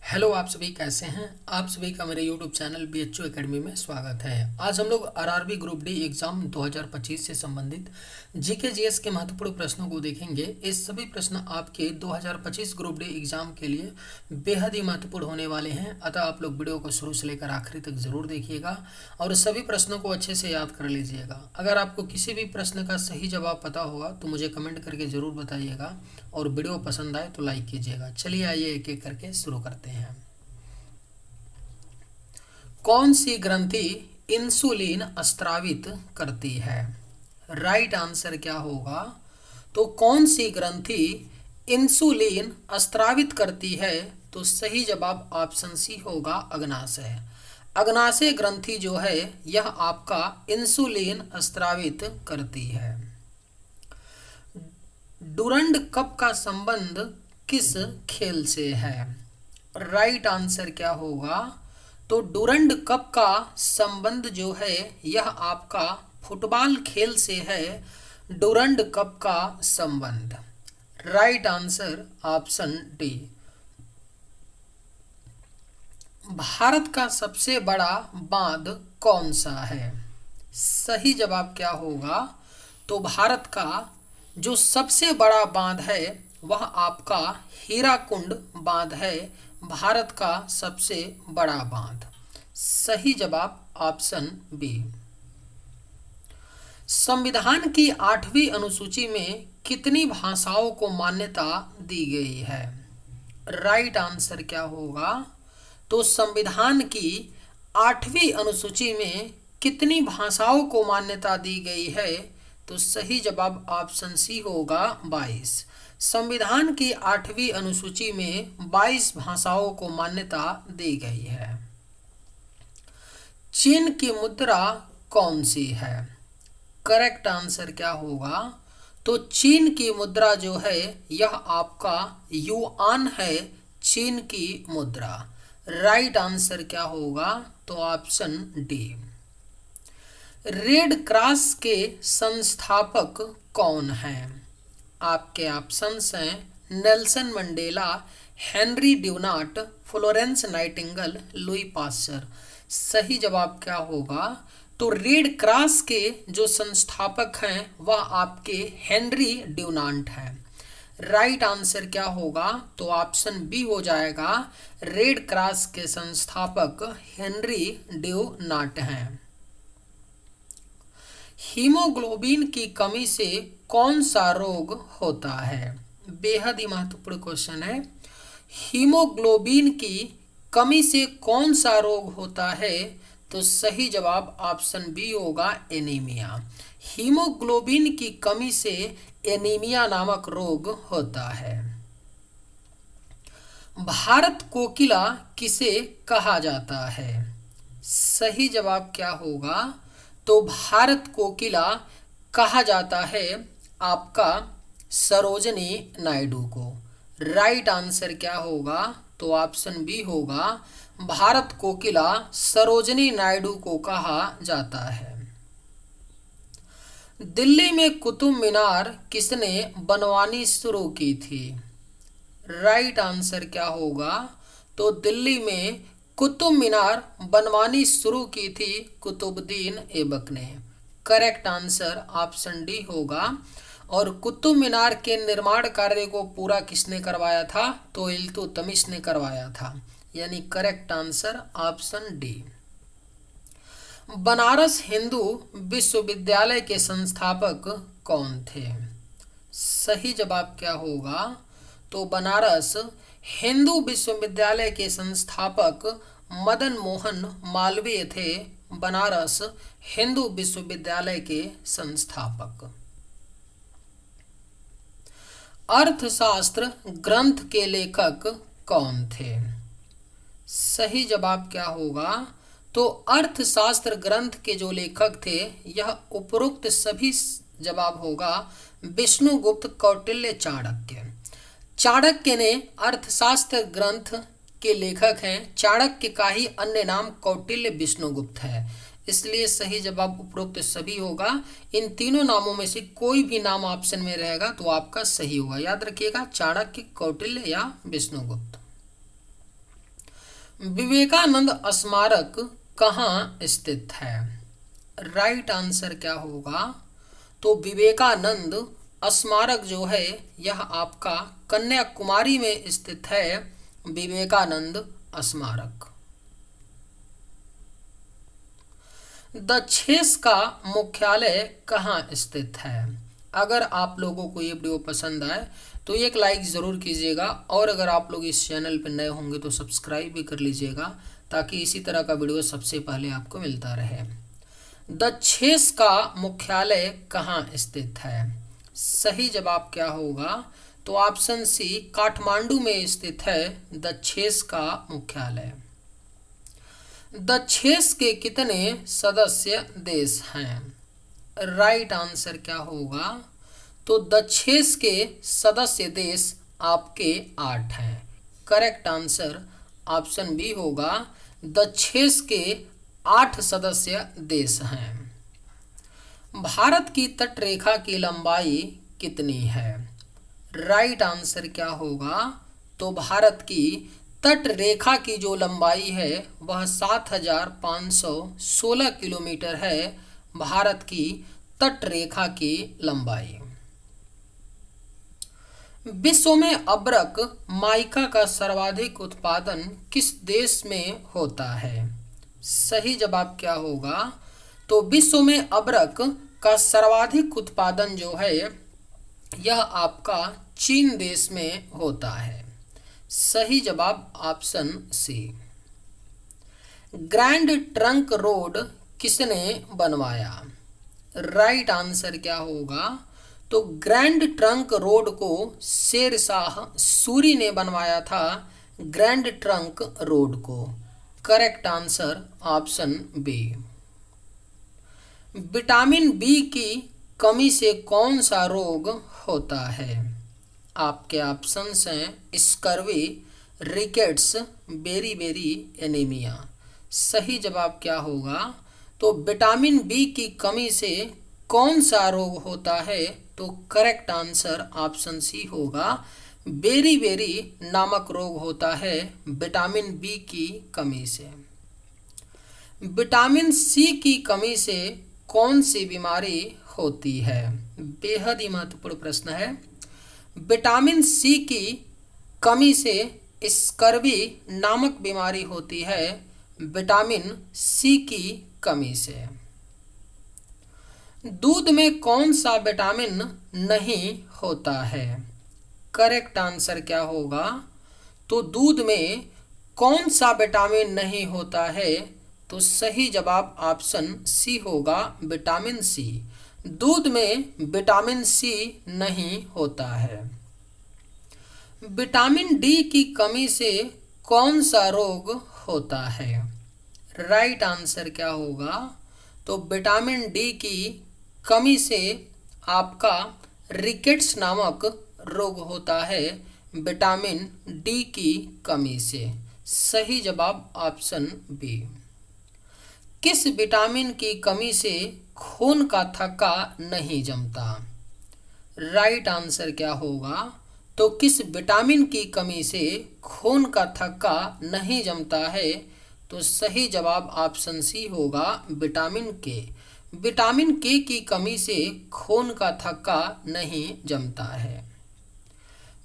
Hello, आप सभी कैसे हैं। आप सभी का मेरे यूट्यूब चैनल BHU एकेडमी में स्वागत है। आज हम लोग आरआरबी ग्रुप डी एग्जाम 2025 से संबंधित जीके जीएस के महत्वपूर्ण प्रश्नों को देखेंगे। इस सभी प्रश्न आपके 2025 ग्रुप डी एग्जाम के लिए बेहद ही महत्वपूर्ण होने वाले हैं, अतः आप लोग वीडियो को शुरू से लेकर आखिरी तक जरूर देखिएगा और सभी प्रश्नों को अच्छे से याद कर लीजिएगा। अगर आपको किसी भी प्रश्न का सही जवाब पता होगा तो मुझे कमेंट करके जरूर बताइएगा और वीडियो पसंद आए तो लाइक कीजिएगा। चलिए आइए एक एक करके शुरू करते हैं। कौन सी ग्रंथि इंसुलिन स्त्रावित करती है? राइट आंसर क्या होगा? तो कौन सी ग्रंथि इंसुलिन स्त्रावित करती है? तो सही जवाब ऑप्शन सी होगा अग्नाशय। अग्नाशय ग्रंथि जो है यह आपका इंसुलिन स्त्रावित करती है। डुरंड कप का संबंध किस खेल से है? राइट आंसर क्या होगा? तो डुरंड कप का संबंध जो है यह आपका फुटबॉल खेल से है। डुरंड कप का संबंध। Right answer option D. Bharat का सबसे बड़ा बांध कौन सा है? सही जवाब क्या होगा? तो भारत का जो सबसे बड़ा बांध है वह आपका हीराकुंड बांध है। भारत का सबसे बड़ा बांध। सही जवाब ऑप्शन बी। संविधान की 8वीं अनुसूची में कितनी भाषाओं को मान्यता दी गई है? राइट आंसर क्या होगा? तो संविधान की 8वीं अनुसूची में कितनी भाषाओं को मान्यता दी गई है? तो सही जवाब ऑप्शन सी होगा 22। संविधान की 8वीं अनुसूची में 22 भाषाओं को मान्यता दी गई है। चीन की मुद्रा कौन सी है? करेक्ट आंसर क्या होगा? तो चीन की मुद्रा जो है यह आपका युआन है। चीन की मुद्रा। राइट आंसर क्या होगा? तो ऑप्शन डी। रेड क्रॉस के संस्थापक कौन हैं? आपके ऑप्शंस हैं Nelson Mandela, Henry Dunant, Florence Nightingale, Louis Pasteur. सही जवाब क्या होगा? तो रेड क्रॉस के जो संस्थापक हैं वह आपके हेनरी ड्यूनार्ट हैं। राइट आंसर क्या होगा? तो ऑप्शन बी हो जाएगा। रेड क्रॉस के संस्थापक हेनरी ड्यूनार्ट हैं। हीमोग्लोबिन की कमी से कौन सा रोग होता है? बेहद ही महत्वपूर्ण क्वेश्चन है। हीमोग्लोबिन की कमी से कौन सा रोग होता है? तो सही जवाब ऑप्शन बी होगा एनीमिया। हीमोग्लोबिन की कमी से एनीमिया नामक रोग होता है। भारत कोकिला किसे कहा जाता है? सही जवाब क्या होगा? तो भारत कोकिला कहा जाता है आपका सरोजनी नायडू को। राइट आंसर क्या होगा? तो ऑप्शन बी होगा। भारत कोकिला सरोजनी नायडू को कहा जाता है। दिल्ली में कुतुब मीनार किसने बनवानी शुरू की थी? राइट आंसर क्या होगा? तो दिल्ली में कुतुब मीनार बनवानी शुरू की थी कुतुबुद्दीन ऐबक ने। करेक्ट आंसर ऑप्शन डी होगा। और कुतुब मीनार के निर्माण कार्य को पूरा किसने करवाया था? तो इल्तुतमिश ने करवाया था। यानी correct answer option D. Banaras Hindu विश्वविद्यालय के संस्थापक कौन थे? सही जवाब क्या होगा? तो बनारस हिंदू विश्वविद्यालय के संस्थापक मदन मोहन मालवीय थे। बनारस हिंदू विश्वविद्यालय के संस्थापक। अर्थशास्त्र ग्रंथ के लेखक कौन थे? सही जवाब क्या होगा? तो अर्थशास्त्र ग्रंथ के जो लेखक थे यह उपरोक्त सभी जवाब होगा विष्णुगुप्त, कौटिल्य, चाणक्य। चाणक्य ने अर्थशास्त्र ग्रंथ के लेखक हैं। चाणक्य का ही अन्य नाम कौटिल्य, विष्णुगुप्त है, इसलिए सही जवाब उपरोक्त सभी होगा। इन तीनों नामों में से कोई भी नाम ऑप्शन में रहेगा तो आपका सही होगा। याद रखिएगा चाणक्य, कौटिल्य या विष्णुगुप्त। विवेकानंद स्मारक कहाँ स्थित है? राइट आंसर क्या होगा? तो विवेकानंद स्मारक जो है यह आपका कन्याकुमारी में स्थित है, विवेकानंद स्मारक। द चेस का मुख्यालय कहाँ स्थित है? अगर आप लोगों को ये वीडियो पसंद आए तो एक लाइक ज़रूर कीजिएगा, और अगर आप लोग इस चैनल पर नए होंगे तो सब्सक्राइब भी कर लीजिएगा, ताकि इसी तरह का वीडियो सबसे पहले आपको मिलता रहे। द चेस का मुख्यालय कहाँ स्थित है? सही जवाब क्या होगा? तो ऑप्शन सी, काठमांडू में स्थित है द चेस का मुख्यालय। द चेस के कितने सदस्य देश हैं? राइट आंसर क्या होगा? तो द चेस के सदस्य देश आपके 8 हैं। करेक्ट आंसर ऑप्शन बी होगा, द चेस के 8 सदस्य देश हैं। भारत की तटरेखा की लंबाई कितनी है? राइट आंसर क्या होगा? तो भारत की तटरेखा की जो लंबाई है वह 7,516 किलोमीटर है, भारत की तटरेखा की लंबाई। विश्व में अब्रक माइका का सर्वाधिक उत्पादन किस देश में होता है? सही जवाब क्या होगा? तो विश्व में अब्रक का सर्वाधिक उत्पादन जो है यह आपका चीन देश में होता है। सही जवाब ऑप्शन सी। ग्रैंड ट्रंक रोड किसने बनवाया? राइट आंसर क्या होगा? तो ग्रैंड ट्रंक रोड को शेरशाह सूरी ने बनवाया था, ग्रैंड ट्रंक रोड को। Correct answer option B. Vitamin B की कमी से कौन सा रोग होता है? आपके ऑप्शंस हैं स्कर्वी, रिकेट्स, बेरी एनीमिया। सही जवाब क्या होगा? तो विटामिन बी की कमी से कौन सा रोग होता है? तो करेक्ट आंसर ऑप्शन सी होगा, बेरी नामक रोग होता है विटामिन बी की कमी से। विटामिन सी की कमी से कौन सी बीमारी होती है? बेहद ही महत्वपूर्ण प्रश्न है। विटामिन सी की कमी से स्कर्वी नामक बीमारी होती है, विटामिन सी की कमी से। दूध में कौन सा विटामिन नहीं होता है? करेक्ट आंसर क्या होगा? तो दूध में कौन सा विटामिन नहीं होता है? तो सही जवाब ऑप्शन सी होगा, विटामिन सी। दूध में विटामिन सी नहीं होता है। विटामिन डी की कमी से कौन सा रोग होता है? राइट आंसर क्या होगा? तो विटामिन डी की कमी से आपका रिकेट्स नामक रोग होता है, विटामिन डी की कमी से। सही जवाब ऑप्शन बी। किस विटामिन की कमी से खून का थक्का नहीं जमता? राइट आंसर क्या होगा? तो किस विटामिन की कमी से खून का थक्का नहीं जमता है? तो सही जवाब ऑप्शन सी होगा, विटामिन के। विटामिन के की कमी से खून का थक्का नहीं जमता है।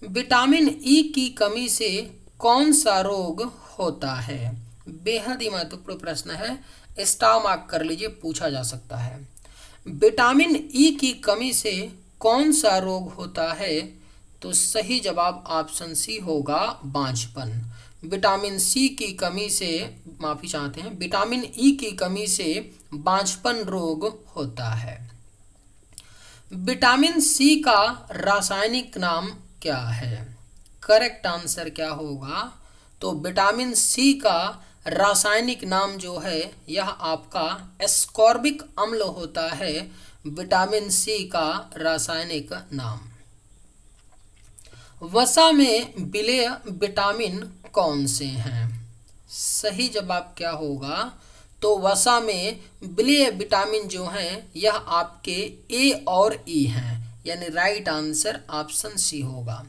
विटामिन ई की कमी से कौन सा रोग होता है? बेहद ही महत्वपूर्ण प्रश्न है, स्टार मार्क कर लीजिए, पूछा जा सकता है। विटामिन ई की कमी से कौन सा रोग होता है? तो सही जवाब ऑप्शन सी होगा, बांझपन। विटामिन सी की कमी से, माफी चाहते हैं, विटामिन ई की कमी से बांझपन रोग होता है। विटामिन सी का रासायनिक नाम क्या है? करेक्ट आंसर क्या होगा? तो विटामिन सी का रासायनिक नाम जो है यह आपका एस्कॉर्बिक अम्ल होता है, विटामिन सी का रासायनिक नाम। वसा में विलेय विटामिन कौन से हैं? सही जवाब क्या होगा? तो वसा में विलेय विटामिन जो हैं यह आपके ए और ई हैं, यानी राइट आंसर ऑप्शन सी होगा।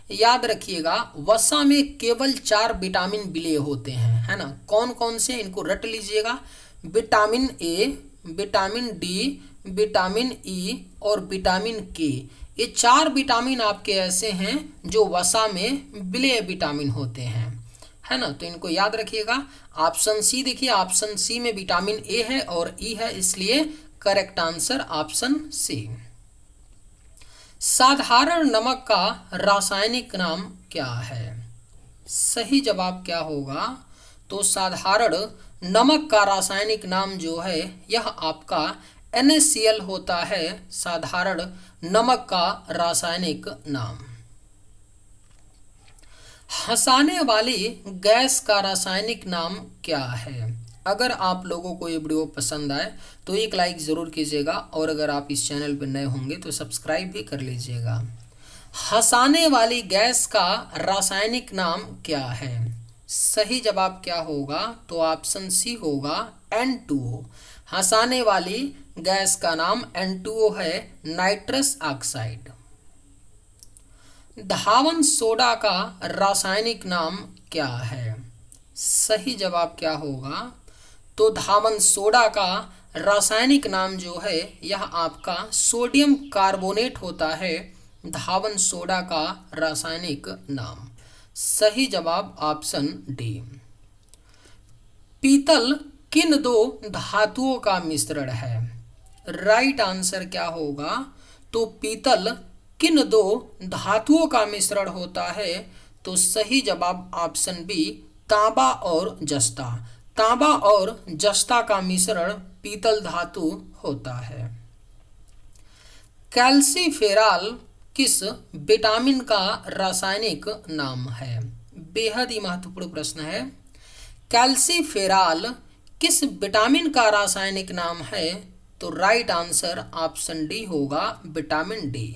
याद रखिएगा, वसा में केवल 4 विटामिन विलेय होते हैं, है ना। कौन कौन से, इनको रट लीजिएगा। Vitamin A, vitamin D, vitamin E और विटामिन के। ये 4 विटामिन आपके ऐसे हैं जो वसा में विलेय विटामिन होते हैं, है ना। तो इनको याद रखिएगा। ऑप्शन सी देखिए, ऑप्शन सी में विटामिन ए है और ई है, इसलिए करेक्ट आंसर ऑप्शन सी। साधारण नमक का रासायनिक नाम क्या है? सही जवाब क्या होगा? तो साधारण नमक का रासायनिक नाम जो है यह आपका NaCl होता है, साधारण नमक का रासायनिक नाम। हंसाने वाली गैस का रासायनिक नाम क्या है? अगर आप लोगों को ये वीडियो पसंद आए तो एक लाइक ज़रूर कीजिएगा और अगर आप इस चैनल पर नए होंगे तो सब्सक्राइब भी कर लीजिएगा। हंसाने वाली गैस का रासायनिक नाम क्या है? सही जवाब क्या होगा? तो ऑप्शन सी होगा N2O। हंसाने वाली गैस का नाम N2O है, नाइट्रस ऑक्साइड। धावन सोडा का रासायनिक नाम क्या है? सही जवाब क्या होगा? तो धावन सोडा का रासायनिक नाम जो है यह आपका सोडियम कार्बोनेट होता है, धावन सोडा का रासायनिक नाम। सही जवाब ऑप्शन डी। पीतल किन 2 धातुओं का मिश्रण है? राइट आंसर क्या होगा? तो पीतल किन 2 धातुओं का मिश्रण होता है? तो सही जवाब ऑप्शन बी, तांबा और जस्ता। तांबा और जस्ता का मिश्रण पीतल धातु होता है। कैल्सीफेरॉल किस विटामिन का रासायनिक नाम है? बेहद ही महत्वपूर्ण प्रश्न है। कैल्सीफेरॉल किस विटामिन का रासायनिक नाम है? तो राइट आंसर ऑप्शन डी होगा, विटामिन डी।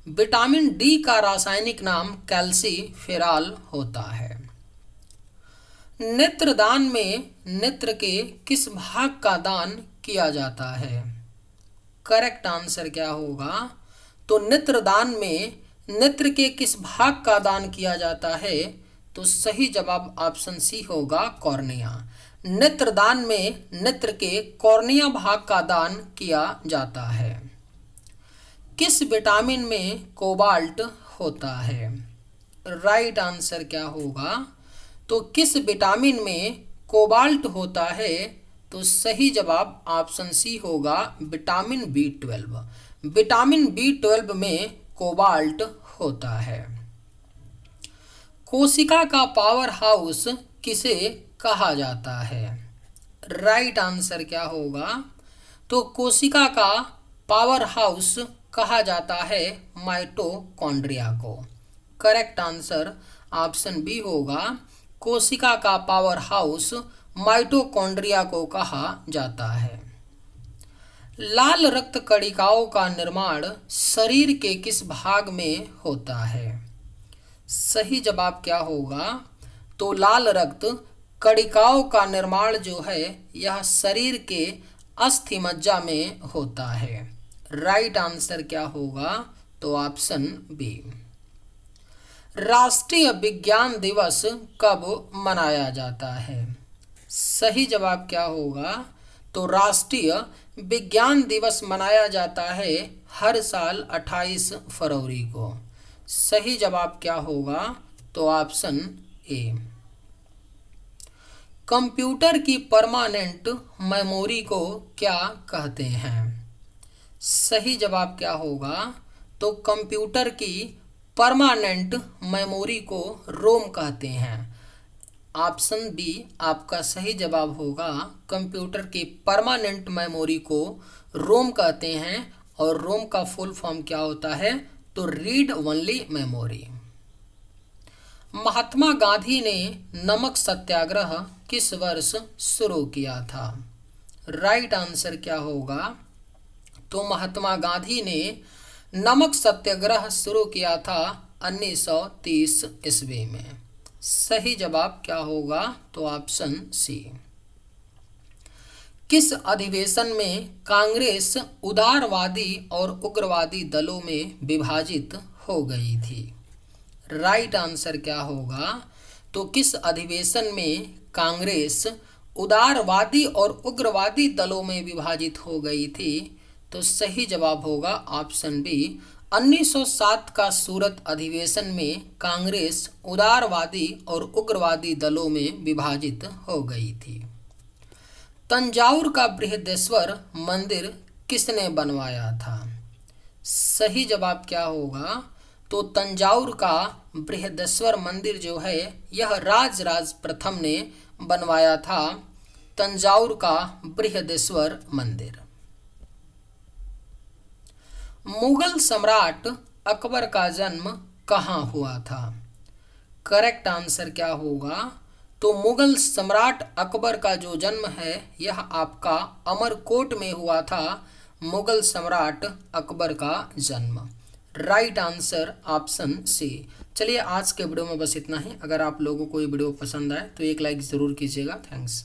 विटामिन डी का रासायनिक नाम कैल्सीफेरॉल होता है। नेत्रदान में नेत्र के किस भाग का दान किया जाता है? करेक्ट आंसर क्या होगा? तो नेत्रदान में नेत्र के किस भाग का दान किया जाता है? तो सही जवाब ऑप्शन सी होगा, कॉर्निया। नेत्रदान में नेत्र के कॉर्निया भाग का दान किया जाता है। किस विटामिन में कोबाल्ट होता है? राइट आंसर क्या होगा? तो किस विटामिन में कोबाल्ट होता है? तो सही जवाब ऑप्शन सी होगा, विटामिन B12। विटामिन B12 में कोबाल्ट होता है। कोशिका का पावर हाउस किसे कहा जाता है? राइट आंसर क्या होगा? तो कोशिका का पावर हाउस कहा जाता है माइटोकॉन्ड्रिया को। करेक्ट आंसर ऑप्शन बी होगा, कोशिका का पावर हाउस माइटोकॉन्ड्रिया को कहा जाता है। लाल रक्त कणिकाओं का निर्माण शरीर के किस भाग में होता है? सही जवाब क्या होगा? तो लाल रक्त कणिकाओं का निर्माण जो है यह शरीर के अस्थि मज्जा में होता है। राइट आंसर क्या होगा? तो ऑप्शन बी। राष्ट्रीय विज्ञान दिवस कब मनाया जाता है? सही जवाब क्या होगा? तो राष्ट्रीय विज्ञान दिवस मनाया जाता है हर साल 28 फरवरी को। सही जवाब क्या होगा? तो ऑप्शन ए। कंप्यूटर की परमानेंट मेमोरी को क्या कहते हैं? सही जवाब क्या होगा? तो कंप्यूटर की परमानेंट मेमोरी को रोम कहते हैं। ऑप्शन बी आपका सही जवाब होगा, कंप्यूटर की परमानेंट मेमोरी को रोम कहते हैं और रोम का फुल फॉर्म क्या होता है? तो read only memory. Mahatma Gandhi ने नमक सत्याग्रह किस वर्ष शुरू किया था? राइट आंसर क्या होगा? तो महात्मा गांधी ने नमक सत्याग्रह शुरू किया था 1930 ईस्वी में। सही जवाब क्या होगा? तो ऑप्शन सी। किस अधिवेशन में कांग्रेस उदारवादी और उग्रवादी दलों में विभाजित हो गई थी? राइट आंसर क्या होगा? तो किस अधिवेशन में कांग्रेस उदारवादी और उग्रवादी दलों में विभाजित हो गई थी? तो सही जवाब होगा ऑप्शन बी, 1907 का सूरत अधिवेशन में कांग्रेस उदारवादी और उग्रवादी दलों में विभाजित हो गई थी। तंजावुर का बृहदेश्वर मंदिर किसने बनवाया था? सही जवाब क्या होगा? तो तंजावुर का बृहदेश्वर मंदिर जो है यह राजराज प्रथम ने बनवाया था, तंजावुर का बृहदेश्वर मंदिर। मुगल सम्राट अकबर का जन्म कहाँ हुआ था? करेक्ट आंसर क्या होगा? तो मुगल सम्राट अकबर का जो जन्म है यह आपका अमरकोट में हुआ था, मुगल सम्राट अकबर का जन्म। Right answer option C. चलिए आज के वीडियो में बस इतना ही। अगर आप लोगों को ये वीडियो पसंद आए तो एक लाइक ज़रूर कीजिएगा। थैंक्स।